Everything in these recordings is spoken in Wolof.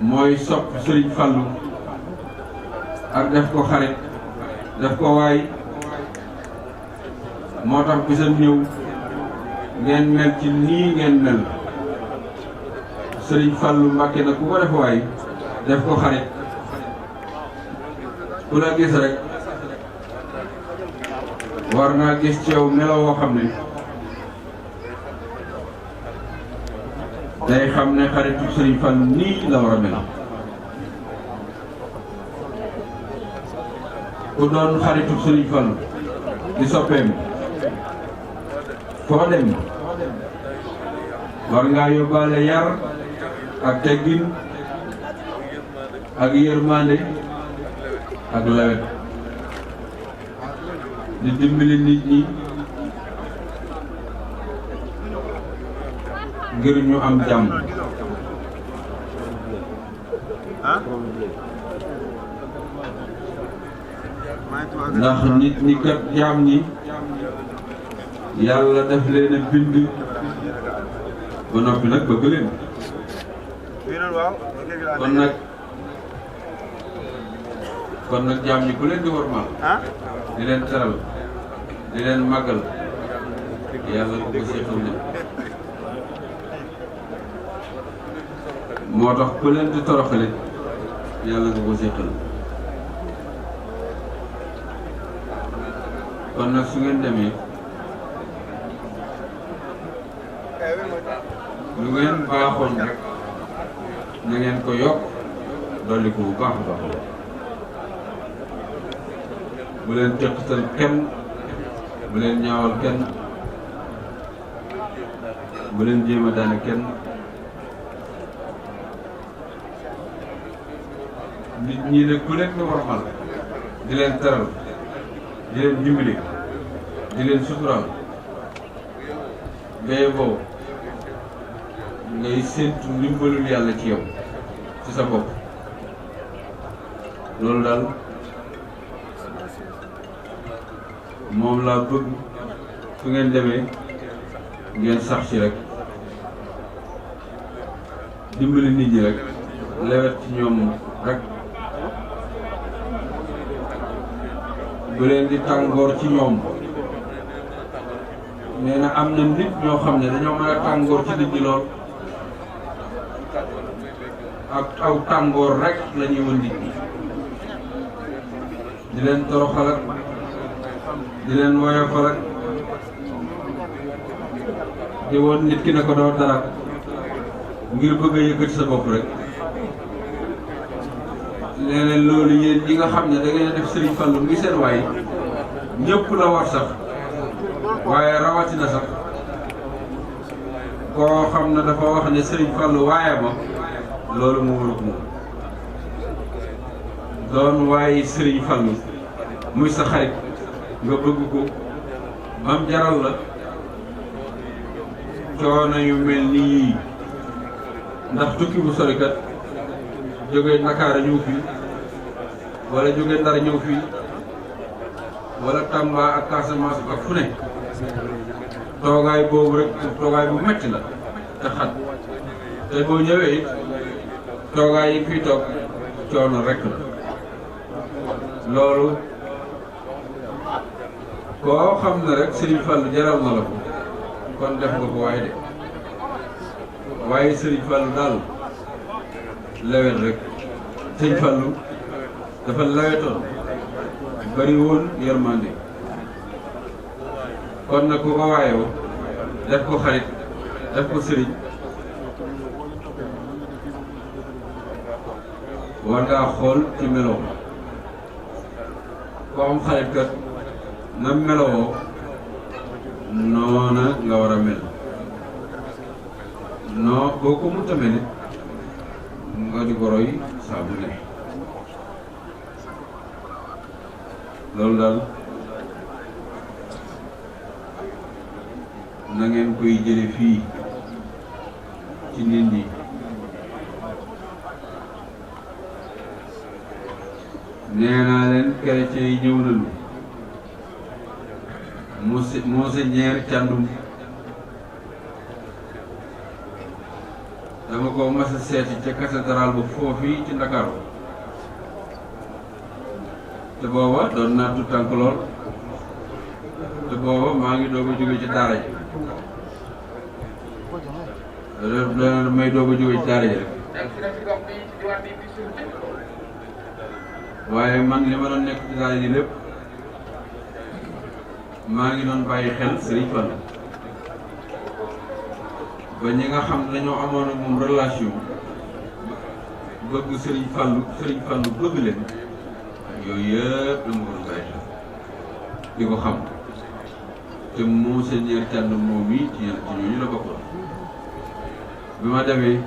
mooy sopp Sëriñ Fallu ak def ko xarit def ko waay moo tax bisam ñëw ngeen mel ci nii ngeen mel Sëriñ Fallu Mbàkke na ku ko def waay def ko xarit ku la gis rek war naa gis ci yow melo woo xam ne day xam ne xaritu Sëriñ Fallu nii la war a mel ku doon xaritu Sëriñ Fallu di soppeem foo dem war ngaa yóbbaale yar ak teggin ak yërmande ak lawet di dimbali nit ñi ngir ñu am jàmm ndax nit ñi kat jaam ñi yàlla def leen a bind ba noppi nag bëgg leen kon nag jaam ñi ku leen di wormaal di leen teral di leen màggal yàlla ko séexal leen moo tax ku leen di toroxale yàlla nga ko séexal kon nag su ngeen demee lu ngeen baaxoon rek na ngeen ko yokk dolli ko bu baax a baax bu leen teqatal kenn bu leen ñaawal kenn bu leen jéem a daane kenn nit ñi ne ku leen di warmal di leen teral di leen dimbali di leen suturaal mais boobu ngay séentu ndimbalul yàlla ci yow ci sa bopp loolu daal moom laa bëgg su ngeen demee ngeen sax ci rek dimbali nit ñi rek lewet ci ñoom rek bu leen di tàngoor ci ñoom nee na am na nit ñoo xam ne dañoo mën a tàngoor ci nit ñi lool ak aw tàngoor rek la ñuy wën nit ñi di leen toroxal ak di leen woyofal ak di woon nit ki ne ko doo dara ngir bëgg a yëkkati sa bopp rek leneen loolu yéen ñi nga xam ne da ngeen a def Sëriñ Fallu ngi seen waay ñëpp la war sax waaye rawatina sax koo xam ne dafa wax ne Sëriñ Fallu waaye ma loolu moo warut moom doon waaye Sëriñ Fallu muy sa xarit nga bëgg ko bam jaral la coono yu mel ni yii ndax tukki bu sori kat jóge Ndakaar ñëw fii wala jóge Ndar ñëw fii wala Tamba ak Casamance ak fu ne toogaay boobu rek toogaay bu metti la te xat te boo ñëwee it toogaay yi fii toog coono rek la loolu koo xam ne rek Sëriñ Fallu jaral na la ko kon def nga ko waaye de waaye Sëriñ Fallu daal lewet rek Sëriñ Fallu dafa lewetoon bari woon yërmande kon nag ku ko waayoo def ko xarit def ko sëriñ war ngaa xool ci meloo ko am xarit kat na meloo noona nga war a mel non boo ko mënta mel it nga di ko roy saa bu ne loolu daal na ngeen koy jële fii ci nit ñi nee naa leen chrétien yi ñëw nañu Monseigneur Thiandoum dama ko mas a seeti ca cathédrale bu foofii ci Ndakaaru te booba doon naa tout tànk lool te booba maa ngi doog a jóge ci daara ji may doog a jóge ci daara ji rek waaye man li ma doon nekk ci daara ji lépp maa ngi doon bàyyi xel Serigne Fallou ba ñi nga xam ne dañoo amoon ak moom relation bëgg Serigne Fallou bëgg leen yooyu yëpp dama ko doon bàyyi xel di ko xam te Monseigneur Thiandoum moom yi ci ñooñu la bokkoon bi ma demee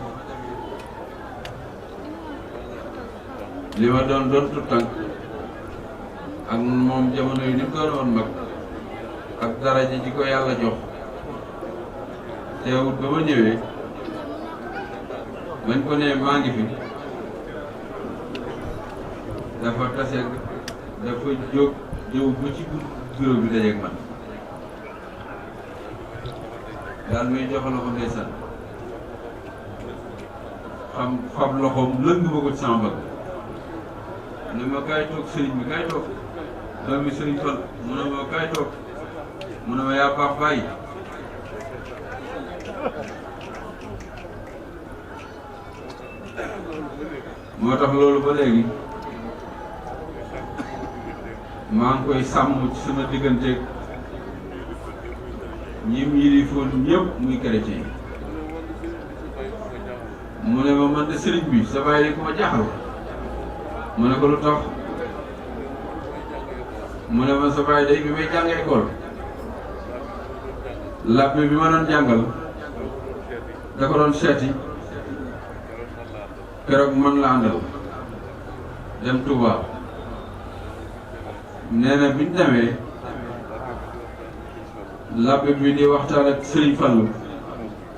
li ma doon tout tànk ak moom jamono yi ni mu doon woon mag ak daraja ji ko yàlla jox teewut ba ma ñëwee bañ ko nee maa ngi fi dafa tase dafa jóg ñëw ba ci bureau bi dajeeg man daal may jox loxo ndeysaan fab loxoom lëng ma ko ci sama mbagg ne ma kaay toog sëriñ bi kaay toog doomi sëriñ Fall mu ne ma kaay toog mu ne ma yaa baax bàyyi moo tax loolu ba léegi maa ngi koy sàmm ci sama digganteeg ñim yilifoon ñëpp muy chrétien mu ne ma man de sëriñ bi sa bàyyi ko ma jaaxal mu ne ko lu tax mu ne ma sa bàyyi day bi may jàng école làbbe bi ma doon jàngal da ko doon seeti keroog man la àndal dem Touba nee na biñ demee làbbe bi di waxtaan ak Serigne Fallou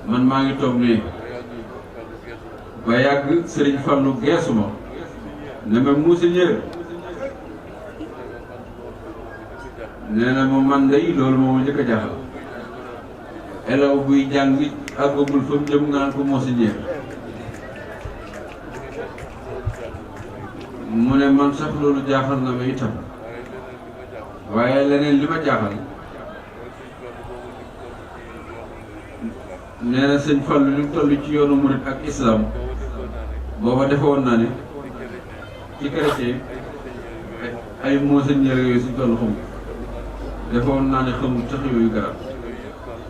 man maa ngi toog nii ba yàgg Serigne Fallou geesu ma ne ma Monseigneur nee na ma man day loolu moo ma njëkk a jaaxal élève buy jàng àggagul fa mu jëm nga naan ko Monseigneur mu ne man sax loolu jaaxal na ma itam waaye leneen li ma jaaxal nee na sëñ Fallou li mu toll ci yoonu murit ak islam booba defoon naa ne ci chrétien ay Monseigneur yooyu suñ toll xamul defoon naa ne xamul sax yooyu garab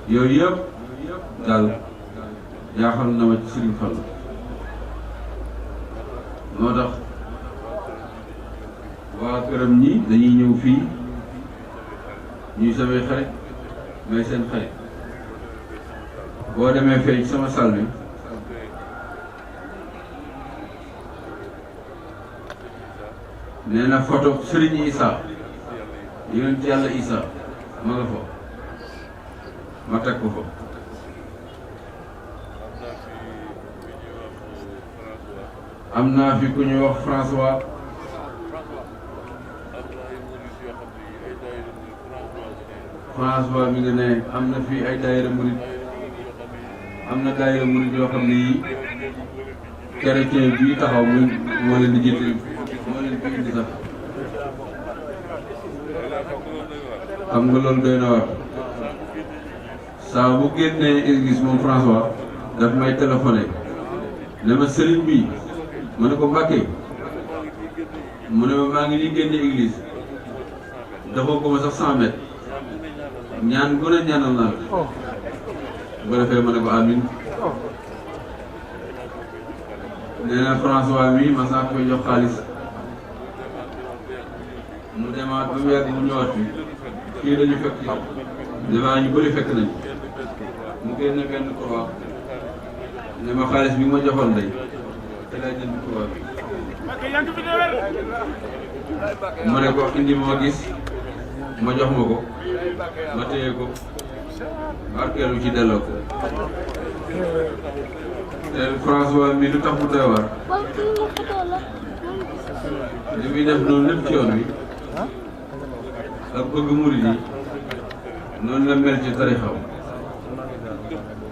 yooyu yëpp daal jaaxal na ma ci Serigne Fallou moo tax waa këram ñi dañuy ñëw fii ñuy samay xarit may seen xarit boo demee fee ci sama salle bi nee na photo Serigne Issa yonent yàlla Issa ma nga fa ma teg ko fa am naa fi ku ñuy wax François mi ngi ne am na fi ay daayira murid am na daayira murid yoo xam ne yii chrétien bii taxaw moo leen di jiite moo leen fi indi sax xam nga loolu doy na war saa bu génnee église moom François daf may téléphoné ne ma sëriñ bi ma ne ko Mbàkke mu ne ma maa ngi nii génne église dafa ko ma sax 100 mètres ñaan gu ne ñaanal naa la bu ko defee ma ne ko amin nee na François mi ma saa koy jox xaalis mu demaat ba mu yàgg mu ñëwaat fi kii dañu fekk damaa ñu bëri fekk nañ mu génne benn croix ne ma xaalis bi ma joxoon day te laa jënd croix bi ma ne ko indi ma gis ma jox ma ko ma téye ko barkeelu ci delloo ko te François mi lu tax mu doy waar li muy def noonu lépp ci yoon wi ak bëgg murid yi noonu la mel ci tarixam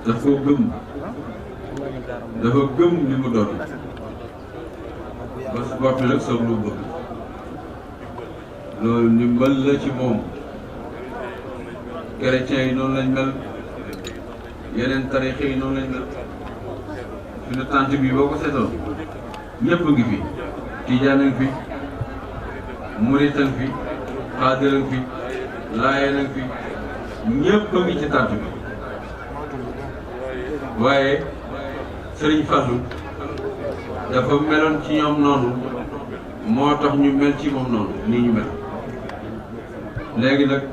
daf koo gëm dafa gëm li mu doon ba su bopp nag soog lu bëgg loolu ndimbal la ci moom. chrétiens yi noonu lañ mel yeneen tariix yi noonu lañ mel fi ne tànt bi boo ko seetoon ñëpp a ngi fi tijaan a ngi fi murit a ngi fi xaadir a ngi fi laayeen a ngi fi ñëpp a ngi ci tànt bi waaye Sëriñ Fallu dafa meloon ci ñoom noonu moo tax ñu mel ci moom noonu nii ñu mel léegi nag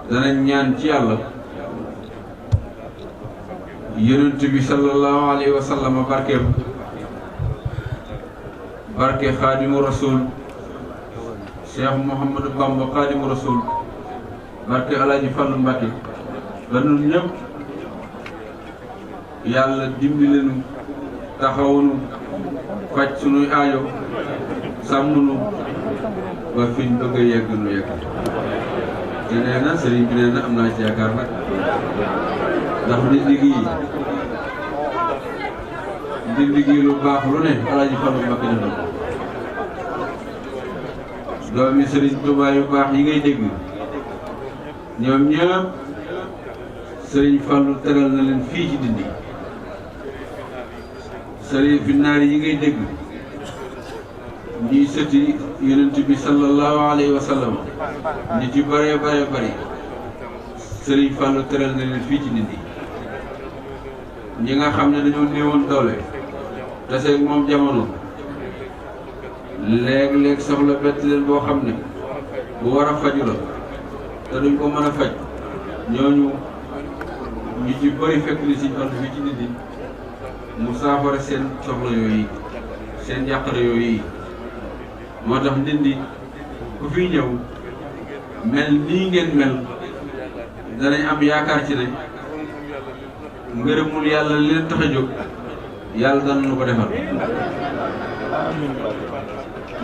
danañ ñaan ci yàlla yonent bi sallallahu alayhi wa sallam barkeem barke xaadimu rasul Cheikh Mouhamadou Bamba xaadimu rasul barke Alaaji Fallu Mbàkke ba nun ñëpp yàlla dimbali nu taxawunu faj sunuy aajo sàmm nu ba fiñ bëgg a yegg nu yegg te nee na sëriñ bi nee na am naa ci yaakaar nag ndax ndindi gi lu baax lu ne Alaaji Fallu Mbàkke def na ko doomi sëriñ Tuubaa yu baax yi ngay dégg ñoom ñëpp sëriñ Fallu teral na leen fii ci Ndindi sëriñ fi naar yi ngay dégg ñuy sëti yonent bi sallallahu alayhi wa sallam nit yu bëree bëri sëriñ Fallu teral na leen fii ci Ndindi ñi nga xam ne dañoo néewoon doole taseeg moom jamono léeg-léeg soxla bett leen boo xam ne bu war a faju la te duñ ko mën a faj ñooñu ñu ci bëri fekk ni Sëriñ Fallu fii ci Ndindi mu saafara seen soxla yooyu seen yàqare yooyu moo tax Ndindi ku fiy ñëw mel nii ngeen mel danañ am yaakaar ci ne ngërëmul yàlla li leen tax a jóg yàlla dana nu ko defal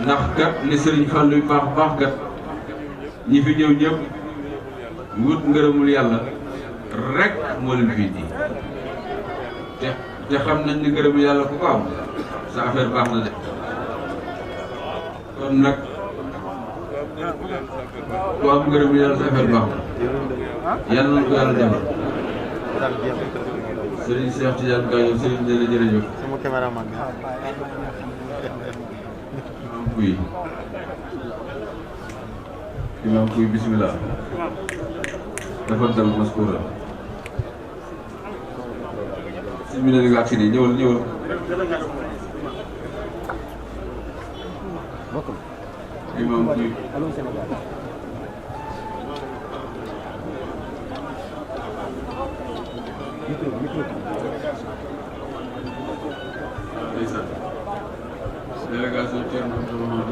ndax kat li Sëriñ Fallu yu baax kat ñi fi ñëw ñëpp wut ngërëmul yàlla rek moo leen fii di te xam nañ ni ngërëmul yàlla ku ko am sa affaire baax na de kon nag ku am ngërëmul yàlla sa affaire baax na yàlla na ko yàlla defal Sëriñ Cheikh Tidiane Gaye Sëriñ Ndéla jërëjëf sama cameraman kuy imam kuy bismillah dafa dal maskura si mi ne nga agsi nii ñëwal imam kuy ndeysaan délégation Thierno Mohamed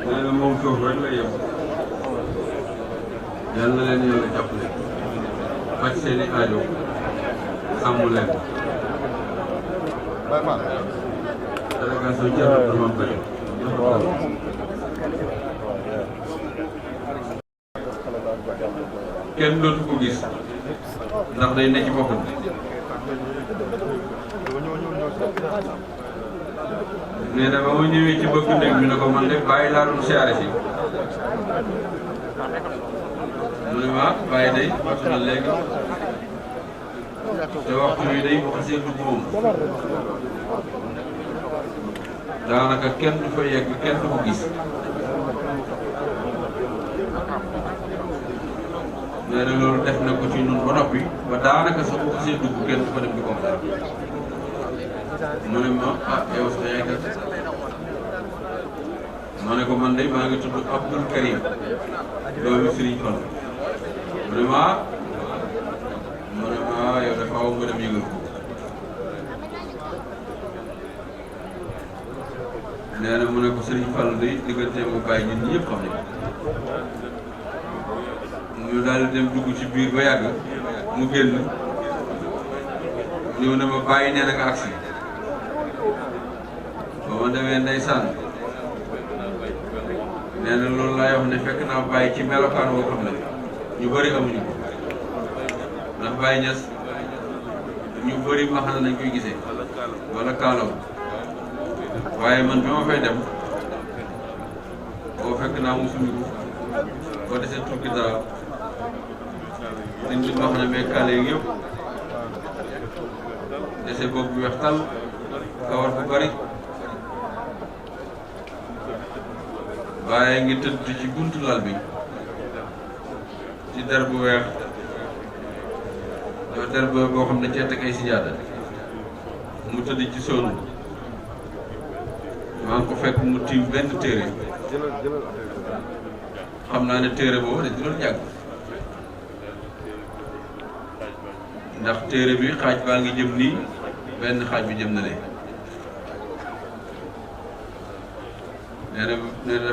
nee na moom foofu rek la yem yal na leen yàlla jàppale faj seeni aajo sàmm leen délégation Thierno Mohamed kenn dootu ko gis ndax day ne ci boppam nee na ba ma ñëwee ci bëgg néeg bi ne ko man de bàyyi laa doon siyaare si mu ne ma bàyyi day waxtu na léegi te waxtu bi day bu xasee dugg moom daanaka kenn du fa yegg kenn du ko gis nee na loolu def na ko ci ñun ba noppi ba daanaka sax bu xasee dugg kenn du fa dem di ko dara mu ne ma ah yow sa yaay kat ma ne ko man de maa ngi tudd Abdoul Karim doomi Sëriñ Fallu mu ne ma faaw nga dem yëgal ko. nee na mu ne ko Sëriñ Fallu day digganteem mu bàyyi ñun ñëpp xam nañ ñu daal di dem dugg ci biir ba yàgg mu génn ñëw na ma bàyyi nee na nga agsi ba ma demee ndeysaan nee na loolu laay wax ne fekk naa bàyyi ci melokaan woo xam ne ñu bëri amuñu ko ndax Baye Niass ñu bëri maxana nañ koy gisee wala kaalaw waaye man bi ma fay dem boo fekk naa mu sumiku boo desee tukki dara dindi maxana mais kaale yi yëpp dese bopp bu weex tàll kawar bu bari waaye ngi tëdd ci buntu lal bi ci der bu weex dafa der boo xam ne cee teg ay sijaada mu tëdd ci sonu maa ngi ko fekk mu tiim benn téere xam naa ne téere boobu dañ doon jàng ndax téere bi xaaj baa ngi jëm nii benn xaaj bi jëm na lee nee na